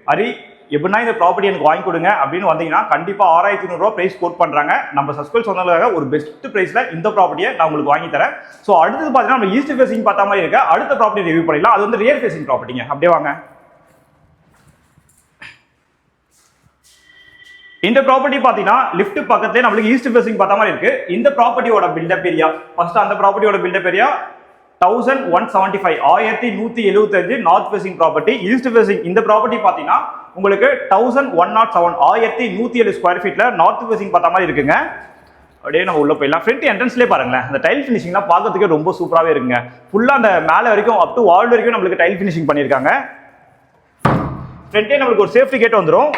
Speaker 1: ஹரி எப்படின்னா இந்த ப்ராப்பர்ட்டி எனக்கு வாங்கி கொடுங்க அப்படின்னு வந்தீங்கன்னா கண்டிப்பா 6,500 ரூபா பிரைஸ் கோட் பண்றாங்க. நம்ம சப்ஸ்கிரைப் சொன்னதுக்காக ஒரு பெஸ்ட் பிரைஸ்ல இந்த ப்ராப்பர்ட்டியை நான் உங்களுக்கு வாங்கி தரேன். ஸோ அடுத்தது பார்த்தீங்கன்னா நம்ம ஈஸ்ட் ஃபேசிங் பார்த்த மாதிரி இருக்க அடுத்த ப்ராப்பர்ட்டி ரிவ்யூ பண்ணிடலாம். அது வந்து ரியர் ஃபேசிங் ப்ராப்பர்ட்டிங்க. அப்படியே வாங்க. இந்த ப்ராப்பர்ட்டி பார்த்தீங்கன்னா லிஃப்ட் பக்கத்துல நம்மளுக்கு ஈஸ்ட் ஃபேசிங் பார்த்த மாதிரி இருக்கு. இந்த ப்ராப்பர்ட்டியோட பில்டப் ஏரியா ஃபர்ஸ்ட் அந்த ப்ராப்பர்ட்டியோட built up area 1175 1175 north facing property. East facing இந்த ப்ராப்பர்ட்டி பார்த்தீங்கன்னா உங்களுக்கு 1107 1107 ஸ்கொயர் ஃபீட்ல நார்த் ஃபேசிங் பார்த்த மாதிரி இருக்குங்க. அப்படியே நம்ம உள்ள போயிடலாம். ஃப்ரண்ட் என்ட்ரன்ஸ்லேயே பாருங்களேன், அந்த டைல் ஃபினிஷிங்லாம் பார்க்கறதுக்கே ரொம்ப சூப்பராகவே இருக்குங்க. ஃபுல்லாக அந்த மேலே வரைக்கும் அப் டு வால் வரைக்கும் நம்மளுக்கு டைல் ஃபினிஷிங் பண்ணியிருக்காங்க. ஃப்ரண்ட்டே நம்மளுக்கு ஒரு சேஃப்டி கேட் வந்துடும்.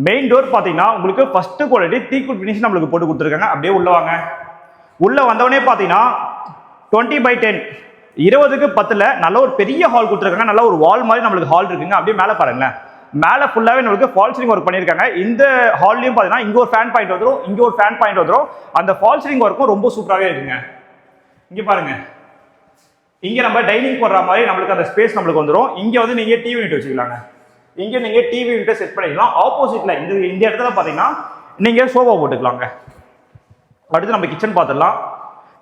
Speaker 1: மெயின் டோர் பார்த்தீங்கன்னா உங்களுக்கு ஃபர்ஸ்ட் குவாலிட்டி டீக்வுட் ஃபினிஷ் நம்மளுக்கு போட்டு கொடுத்துருக்காங்க. அப்படியே உள்ள வாங்க. உள்ள வந்தவொடனே பார்த்தீங்கன்னா 20/10 20க்கு 10ல நல்ல ஒரு பெரிய ஹால் கொடுத்துருக்காங்க. நல்ல ஒரு வால் மாதிரி நம்மளுக்கு ஹால் இருக்குங்க. அப்படியே மேலே பாருங்களேன், மேலே ஃபுல்லாகவே நம்மளுக்கு ஃபால் சீலிங் ஒர்க் பண்ணியிருக்காங்க. இந்த ஹால்லையும் பார்த்தீங்கன்னா இங்கே ஒரு ஃபேன் பாயிண்ட் வந்துடும், இங்கே ஒரு ஃபேன் பாயிண்ட் வந்துடும். அந்த ஃபால் சீலிங் ஒர்க்கும் ரொம்ப சூப்பராகவே இருக்குங்க. இங்கே பாருங்க, இங்கே நம்ம டைனிங் போடுற மாதிரி நம்மளுக்கு அந்த ஸ்பேஸ் நம்மளுக்கு வந்துடும். இங்கே வந்து நீங்கள் டிவி யூனிட் வச்சுக்கலாங்க. இங்கே நீங்கள் டிவி யூனிட்டை செட் பண்ணிக்கலாம். ஆப்போசிட்ல இந்த இடத்துல பார்த்தீங்கன்னா நீங்கள் சோஃபா போட்டுக்கலாங்க. அடுத்து நம்ம கிச்சன் பார்த்துடலாம்.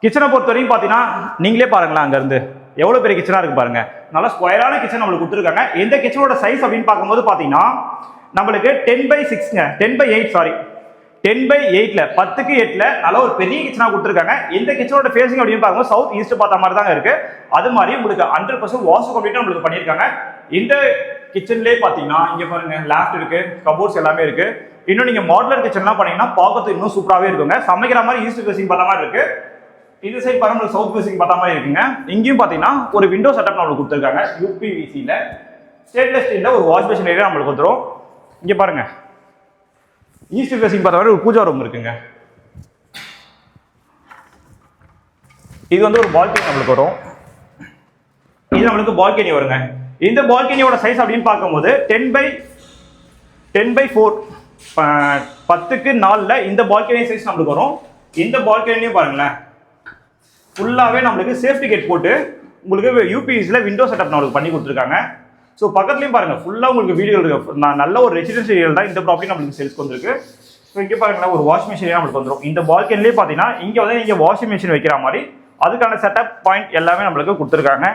Speaker 1: கிச்சனை பொறுத்த வரைக்கும் பார்த்தீங்கன்னா நீங்களே பாருங்களேன், அங்கேருந்து எவ்வளோ பெரிய கிச்சனாக இருக்கு பாருங்க. நல்லா ஸ்கொயரான கிச்சன் நம்மளுக்கு கொடுத்துருக்காங்க. இந்த கிச்சனோட சைஸ் அப்படின்னு பார்க்கும்போது பார்த்தீங்கன்னா நம்மளுக்கு 10/6ங்க 10/8 சாரி 10/8ல 10க்கு 8ல நல்ல ஒரு பெரிய கிச்சனாக கொடுத்துருக்காங்க. இந்த கிச்சனோட ஃபேசிங் அப்படின்னு பார்க்கும்போது சவுத் ஈஸ்ட் பார்த்த மாதிரி தாங்க இருக்கு. அது மாதிரி உங்களுக்கு 100% வாஷ் கம்ப்ளீட்டாக நம்மளுக்கு பண்ணியிருக்காங்க. இந்த கிச்சன்லேயே பார்த்தீங்கன்னா இங்கே பாருங்க லேஃப்ட் இருக்கு, கபோர்ட்ஸ் எல்லாமே இருக்கு. இன்னும் நீங்க மாடுலர் கிச்சன்லாம் பண்ணீங்கன்னா பார்க்கறது இன்னும் சூப்பராகவே இருக்குங்க. சமைக்கிற மாதிரி ஈஸ்ட் ஃபேசிங் பார்த்த மாதிரி இருக்கு. இந்த சைட் பாருங்க சவுத் ஃபேசிங் பார்த்த மாதிரி இருக்குங்க. இங்கேயும் பார்த்தீங்கன்னா ஒரு விண்டோ செட்டப் நம்மளுக்கு கொடுத்துருக்காங்க. யூபிவிசியில் ஸ்டெயின்லெஸ் ஸ்டீலில் ஒரு வாஷ் பேஷன் ஏரியா நம்மளுக்கு வந்துடும். இங்கே பாருங்க ஈஸ்ட் ஃபேசிங் பார்த்த மாதிரி ஒரு பூஜா ரூம் இருக்குங்க. இது வந்து ஒரு பால்கனி நம்மளுக்கு வரும். இது நம்மளுக்கு பால்கனி வருங்க. இந்த பால்கனியோட சைஸ் அப்படின்னு பார்க்கும்போது 10/4 10க்கு 4ல இந்த பால்கனி சைஸ் நம்மளுக்கு வரும். இந்த பால்கனியும் பாருங்களேன் ஃபுல்லாகவே நம்மளுக்கு சேஃப்டி கேட் போட்டு உங்களுக்கு யூபிஎஸ்ல விண்டோ செட்டப் நம்மளுக்கு பண்ணி கொடுத்துருக்காங்க. ஸோ பக்கத்துலையும் பாருங்க ஃபுல்லாக உங்களுக்கு வீடியோ இருக்கு. நல்ல ஒரு ரெசிடென்ஷியல் ஏரியா தான் இந்த ப்ராப்பர்ட்டி நம்மளுக்கு சேல்ஸ்க்கு வந்திருக்கு. ஸோ இங்கே பாருங்களேன் ஒரு வாஷிங் மிஷின் நம்மளுக்கு வந்துடும். இந்த பால்கனிலே பார்த்தீங்கன்னா இங்கே வந்து நீங்கள் வாஷிங் மிஷின் வைக்கிற மாதிரி அதுக்கான செட்டப் பாயிண்ட் எல்லாமே நம்மளுக்கு கொடுத்துருக்காங்க.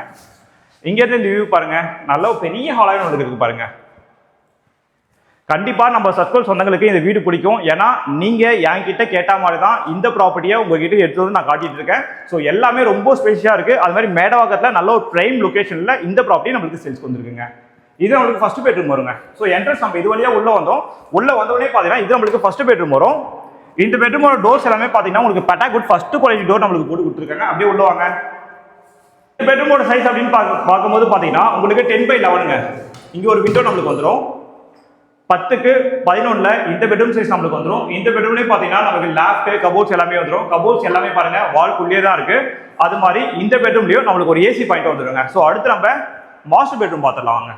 Speaker 1: இங்கேருந்து இந்த வியூ பாருங்க, நல்ல ஒரு பெரிய ஹாலாக நம்மளுக்கு இருக்கு பாருங்க. கண்டிப்பா நம்ம சர்க்கிள் சொந்தங்களுக்கு இந்த வீடு பிடிக்கும். ஏன்னா நீங்க என்கிட்ட கேட்ட மாதிரி தான் இந்த ப்ராப்பர்ட்டியை உங்ககிட்ட எடுத்து வந்து நான் காட்டிட்டு இருக்கேன். ஸோ எல்லாமே ரொம்ப ஸ்பெஷியா இருக்கு. அது மாதிரி மேடவாக்கத்தில் நல்ல ஒரு பிரைம் லொகேஷன்ல இந்த ப்ராப்பர்ட்டி நம்மளுக்கு சேல்ஸ் வந்துருக்குங்க. இது நம்மளுக்கு ஃபர்ஸ்ட் பெட்ரூம் வருங்க. ஸோ என்ட்ரன்ஸ் நம்ம இது வழியா உள்ள வந்தோம். உள்ள வந்தோடனே பார்த்தீங்கன்னா இது நம்மளுக்கு ஃபர்ஸ்ட் பெட்ரூம் வரும். இந்த பெட்ரூமோட டோர்ஸ் எல்லாமே பார்த்தீங்கன்னா உங்களுக்கு பெட்டாகுட் ஃபர்ஸ்ட் குவாலிட்டி டோர் நம்மளுக்கு போட்டு கொடுத்துருக்காங்க. அப்படியே உள்ள வாங்க. இந்த பெட்ரூமோட சைஸ் அப்படின்னு பார்க்கும்போது பார்த்தீங்கன்னா உங்களுக்கு 10/11ங்க. இங்க ஒரு விண்டோ நம்மளுக்கு வந்துடும். 10க்கு 11ல இந்த பெட்ரூம் சைஸ் நம்மளுக்கு வந்துடும். இந்த பெட்ரூம்லேயே பார்த்தீங்கன்னா நமக்கு லேஃப்ட் கபோர்ட்ஸ் எல்லாமே வந்துடும். கபோர்ட்ஸ் எல்லாமே பாருங்க வால்குள்ளேயே தான் இருக்கு. அது மாதிரி இந்த பெட்ரூம்லயும் நம்மளுக்கு ஒரு ஏசி பாயிண்ட் வந்துடுங்க. ஸோ அடுத்து நம்ம மாஸ்டர் பெட்ரூம் பார்த்துடலாம் வாங்க.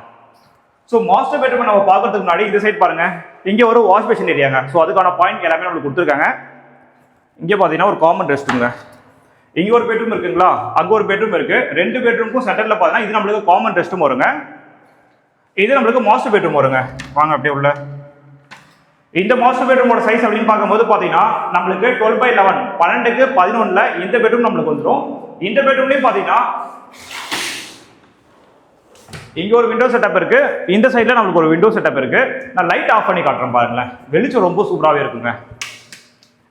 Speaker 1: ஸோ மாஸ்டர் பெட்ரூம் நம்ம பார்க்கறதுக்கு முன்னாடி இந்த சைட் பாருங்க, இங்கே ஒரு வாஷ் பேஷன் ஏரியாங்க. ஸோ அதுக்கான பாயிண்ட் எல்லாமே நம்மளுக்கு கொடுத்துருக்காங்க. இங்கே பார்த்தீங்கன்னா ஒரு காமன் ரெஸ்ட்டுங்க. இங்கே ஒரு பெட்ரூம் இருக்குங்களா, அங்கே ஒரு பெட்ரூம் இருக்கு. 2 பெட்ரூமுக்கும் சென்டர்ல பார்த்தீங்கன்னா இது நம்மளுக்கு காமன் ரெஸ்ட்டும் வருங்க. இது நம்மளுக்கு மாஸ்டர் பெட்ரூம் வருங்க. வாங்க அப்படியே உள்ள. இந்த மாஸ்டர் பெட்ரூமோட சைஸ் அப்படின்னு பார்க்கும்போது பார்த்தீங்கன்னா நம்மளுக்கு 12/11 12க்கு 11ல இந்த பெட்ரூம் நம்மளுக்கு வந்துடும். இந்த பெட்ரூம்லேயும் பார்த்தீங்கன்னா இங்க ஒரு விண்டோ செட்டப் இருக்கு. இந்த சைட்ல நமக்கு ஒரு விண்டோ செட்டப் இருக்கு. நான் லைட் ஆஃப் பண்ணி காட்டுறேன் பாருங்களேன். வெளிச்சம் ரொம்ப சூப்பராகவே இருக்குங்க.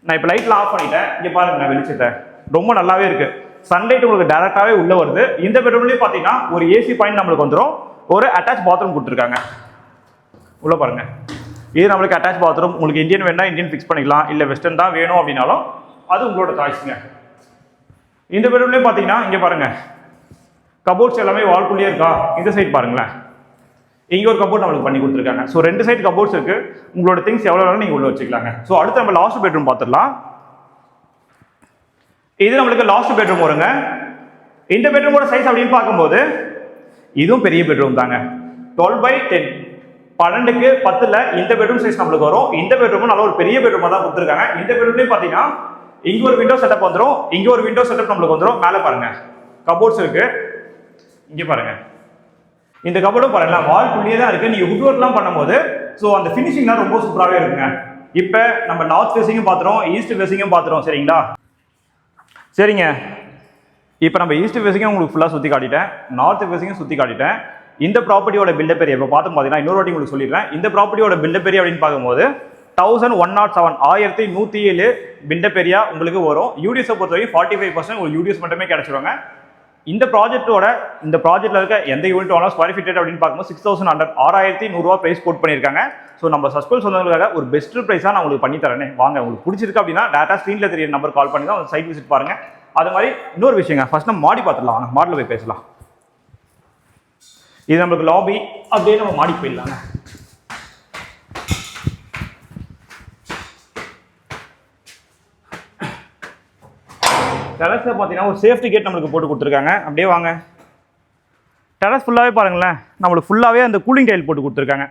Speaker 1: நான் இப்போ லைட்ல ஆஃப் பண்ணிட்டேன். இங்க பாருங்க வெளிச்சத்தை ரொம்ப நல்லாவே இருக்கு. சன்லைட் உங்களுக்கு டைரக்டாவே உள்ள வருது. இந்த பெட்ரூம்லயும் பாத்தீங்கன்னா ஒரு ஏசி பாயிண்ட் நம்மளுக்கு வந்துடும். ஒரு அட்டாச் பாத்ரூம் கொடுத்துருக்காங்க. உள்ள பாருங்க, இது நம்மளுக்கு அட்டாச் பாத்ரூம். உங்களுக்கு இந்தியன் வேணா இந்தியன் ஃபிக்ஸ் பண்ணிக்கலாம், இல்ல வெஸ்டர்ன் தான் வேணும் அப்படின்னாலும் அது உங்களோட சாய்ஸ்ங்க. இந்த பெட்ரூம்லயும் பாத்தீங்கன்னா இங்க பாருங்க கபோர்ட்ஸ் எல்லாமே வால்குள்ளேயே இருக்கா. இந்த சைட் பாருங்களேன், இங்க ஒரு கபோர்ட் நம்மளுக்கு பண்ணி கொடுத்துருக்காங்க. ஸோ 2 சைட் கபோர்ட்ஸ் இருக்கு. உங்களோட திங்ஸ் எவ்வளவு வேணும் நீங்க உள்ள வச்சுக்கலாங்க. ஸோ அடுத்து நம்ம லாஸ்ட் பெட்ரூம் பார்த்துடலாம். இது நம்மளுக்கு லாஸ்ட் பெட்ரூம் வருங்க. இந்த பெட்ரூமோட சைஸ் அப்படின்னு பார்க்கும்போது இதுவும் பெரிய பெட்ரூம் தாங்க. 12/10 12க்கு 10ல இந்த பெட்ரூம் சைஸ் நம்மளுக்கு வரும். இந்த பெட்ரூமும் நல்ல ஒரு பெரிய பெட்ரூமா தான் கொடுத்துருக்காங்க. இந்த பெட்ரூம்லயும் பாத்தீங்கன்னா இங்க ஒரு விண்டோ செட்டப் வந்துடும். இங்க ஒரு விண்டோ செட்டப் நம்மளுக்கு வந்துடும். மேல பாருங்க கபோர்ட்ஸ் இருக்கு. இங்க பாருங்க இந்த கபோர்டும் பாருங்களேன் வால்குள்ளேயே தான் இருக்குது. நீங்கள் வுட் ஒர்க்லாம் பண்ணும்போது ஸோ அந்த ஃபினிஷிங்லாம் ரொம்ப சூப்பராகவே இருக்குங்க. இப்போ நம்ம நார்த் ஃபேஸிங்கும் பார்த்துறோம், ஈஸ்ட் ஃபேஸிங்கும் பார்த்துறோம். சரிங்களா? சரிங்க, இப்போ நம்ம ஈஸ்ட் ஃபேஸிங்கும் உங்களுக்கு ஃபுல்லாக சுற்றி காட்டிட்டேன், நார்த் ஃபேஸிங்கும் சுற்றி காட்டிட்டேன். இந்த ப்ராப்பர்ட்டியோட பில்டப் ஏரியா இப்போ பார்த்தீங்கன்னா இன்னொரு வாட்டி உங்களுக்கு சொல்லிடுறேன். இந்த ப்ராப்பர்ட்டியோட பில்டப் ஏரியா அப்படின்னு பார்க்கும்போது 1107 1107 பில்டப் ஏரியா உங்களுக்கு வரும். யூடிஎஸை பொறுத்தவரைக்கும் 45% உங்களுக்கு யூடிஎஸ் மட்டுமே கிடைச்சிருவாங்க. இந்த ப்ராஜெக்ட்ல இருக்க எந்த யூனிட் வாங்க ஸ்கொயர் ஃபீட் அப்படின்னு பார்க்கும்போது 6100 6100 பிரைஸ் கோட் பண்ணியிருக்காங்க. ஸோ நம்ம சஸ்பென்ஸ் சொன்னதுக்காக ஒரு பெஸ்ட் ப்ரைஸாக நான் உங்களுக்கு பண்ணி தரேன். வாங்க, உங்களுக்கு பிடிச்சிருக்கு அப்படின்னா டேட்டா ஸ்க்ரீனில் தெரிய நம்பர் கால் பண்ணி தான் சைட் விசிட் பாருங்க. அது மாதிரி இன்னொரு விஷயங்க, ஃபர்ஸ்ட் நம்ம மாடி பார்த்துடலாம். வாங்க மாடியில் போய் பேசலாம். இது நம்மளுக்கு லாபி, அப்படியே நம்ம மாடி போயிடலாங்க. டெரஸில் பார்த்தீங்கன்னா ஒரு சேஃப்டி கேட் நம்மளுக்கு போட்டு கொடுத்துருக்காங்க. அப்படியே வாங்க, டெரஸ் ஃபுல்லாகவே பாருங்களேன், நம்மளுக்கு ஃபுல்லாகவே அந்த கூலிங் டைல் போட்டு கொடுத்துருக்காங்க.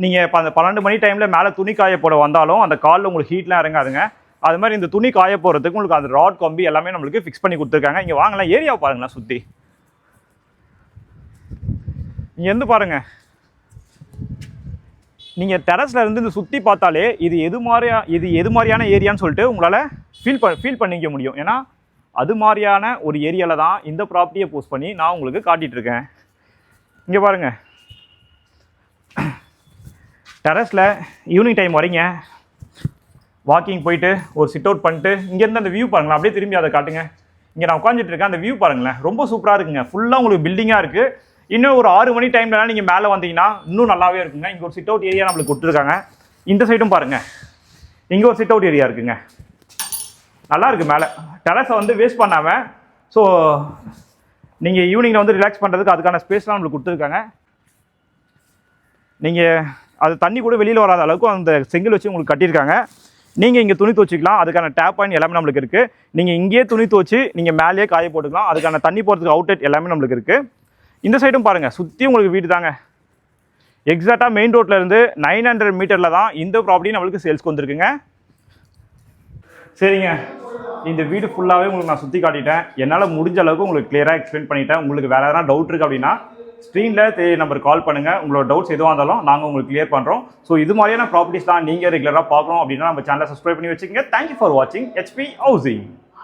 Speaker 1: நீங்கள் இப்போ அந்த 12 மணி டைமில் மேலே துணி காய போட வந்தாலும் அந்த காலில் உங்களுக்கு ஹீட்லாம் இறங்காதுங்க. அது மாதிரி இந்த துணி காய போகிறதுக்கு உங்களுக்கு அந்த ராட் கம்பி எல்லாமே நம்மளுக்கு ஃபிக்ஸ் பண்ணி கொடுத்துருக்காங்க. இங்கே வாங்கலாம், ஏரியாவை பாருங்களேன் சுற்றி. இங்கே இருந்து பாருங்கள், நீங்கள் டெரஸில் இருந்து இந்த சுற்றி பார்த்தாலே இது எது மாதிரியான ஏரியான்னு சொல்லிட்டு உங்களால் ஃபீல் பண்ணிக்க முடியும். ஏன்னா அது மாதிரியான ஒரு ஏரியாவில் தான் இந்த ப்ராப்பர்ட்டியை போஸ்ட் பண்ணி நான் உங்களுக்கு காட்டிகிட்ருக்கேன். இங்கே பாருங்கள், டெரஸில் ஈவினிங் டைம் வரீங்க, வாக்கிங் போயிட்டு ஒரு சிட் அவுட் பண்ணிட்டு இங்கேருந்து அந்த வியூ பாருங்களேன், அப்படியே திரும்பி அதை காட்டுங்க. இங்கே நான் உட்காந்துட்டு இருக்கேன், அந்த வியூ பாருங்களேன், ரொம்ப சூப்பராக இருக்குங்க. ஃபுல்லாக உங்களுக்கு பில்டிங்காக இருக்குது. இன்னும் ஒரு 6 மணி டைம்லலாம் நீங்கள் மேலே வந்தீங்கன்னா இன்னும் நல்லாவே இருக்குங்க. இங்கே ஒரு சிட் அவுட் ஏரியா நம்மளுக்கு கொடுத்துருக்காங்க. இந்த சைடும் பாருங்கள், இங்கே ஒரு சிட் அவுட் ஏரியா இருக்குங்க, நல்லா இருக்குது. மேலே டெரஸை வந்து வேஸ்ட் பண்ணாமல் ஸோ நீங்கள் ஈவினிங்கில் வந்து ரிலாக்ஸ் பண்ணுறதுக்கு அதுக்கான ஸ்பேஸ்லாம் நம்மளுக்கு கொடுத்துருக்காங்க. நீங்கள் அது தண்ணி கூட வெளியில் வராத அளவுக்கு அந்த செங்கல் வச்சு உங்களுக்கு கட்டியிருக்காங்க. நீங்கள் இங்கே துணி துவச்சிக்கலாம், அதுக்கான டேப் பாயிண்ட் எல்லாமே நம்மளுக்கு இருக்குது. நீங்கள் இங்கேயே துணி துவச்சி நீங்கள் மேலேயே காய போட்டுக்கலாம், அதுக்கான தண்ணி போகிறதுக்கு அவுட்லெட் எல்லாமே நம்மளுக்கு இருக்குது. இந்த சைடும் பாருங்கள், சுற்றி உங்களுக்கு வீடு தாங்க. எக்ஸாக்டாக மெயின் ரோட்லேருந்து 900 மீட்டரில் தான் இந்த ப்ராப்பர்ட்டி நம்மளுக்கு சேல்ஸ்க்கு வந்துருக்குங்க. சரிங்க, இந்த வீடு ஃபுல்லாகவே உங்களுக்கு நான் சுற்றி காட்டிட்டேன். என்னால் முடிஞ்ச அளவுக்கு உங்களுக்கு கிளியராக எக்ஸ்பிளைன் பண்ணிட்டேன். உங்களுக்கு வேறு எதனா டவுட் இருக்குது அப்படின்னா ஸ்க்ரீனில் தெரிய நம்பர் கால் பண்ணுங்கள். உங்களோட டவுட்ஸ் எதுவாக இருந்தாலும் நாங்கள் உங்களுக்கு கிளியர் பண்ணுறோம். ஸோ இது மாதிரியான ப்ராப்பர்ட்டிஸ்லாம் நீங்கள் ரெகுலராக பார்க்கணும் அப்படின்னா நம்ம சேனலை சப்ஸ்கிரைப் பண்ணி வச்சுக்கோங்க. தேங்க்யூ ஃபார் வாட்சிங் HP ஹவுசிங்.